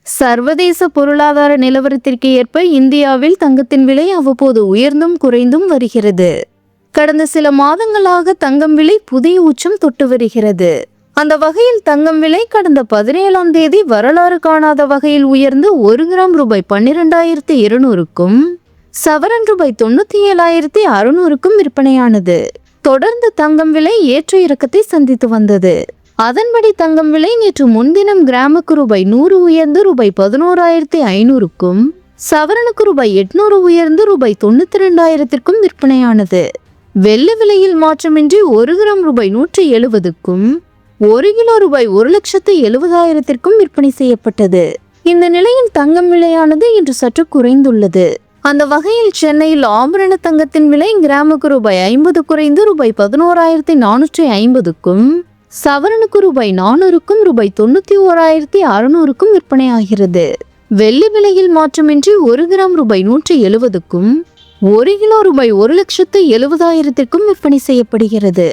சர்வதேச பொருளாதார நிலவரத்திற்கு ஏற்ப இந்தியாவில் தங்கத்தின் விலை அவ்வப்போது உயர்ந்தும் குறைந்தும் வருகிறது. கடந்த சில மாதங்களாக தங்கம் விலை புதிய உச்சம் தொட்டு வருகிறது. அந்த வகையில் தங்கம் விலை கடந்த 17ஆம் தேதி வரலாறு காணாத வகையில் உயர்ந்து 1 கிராம் ரூபாய் 12,200க்கும் சவரன் ரூபாய் 97,600க்கும் விற்பனையானது. தொடர்ந்து தங்கம் விலை ஏற்ற இறக்கத்தை சந்தித்து வந்தது. அதன்படி தங்கம் விலை நேற்று முன்தினம் கிராமுக்கு ரூபாய் 100 உயர்ந்து ரூபாய் 11,500க்கும் சவரனுக்கு ரூபாய் 800 உயர்ந்து ரூபாய் 92,000க்கும் விற்பனையானது. வெள்ளி விலையில் மாற்றமின்றி 1 கிராம் ரூபாய் 170க்கும் 1 கிலோ ரூபாய் 1,70,000க்கும் விற்பனை செய்யப்பட்டது. இந்த நிலையில் தங்கம் விலையானது இன்று சற்று குறைந்துள்ளது. அந்த வகையில் சென்னையில் ஆபரண தங்கத்தின் விலை கிராமுக்கு ரூபாய் 50 குறைந்து ரூபாய் 11,450க்கும் சவரனுக்கு ரூபாய் 400க்கும் ரூபாய் 91,600க்கும் விற்பனையாகிறது. வெள்ளி விலையில் மாற்றமின்றி 1 கிராம் ரூபாய் 170க்கும் 1 கிலோ ரூபாய் 1,70,000க்கும் விற்பனை செய்யப்படுகிறது.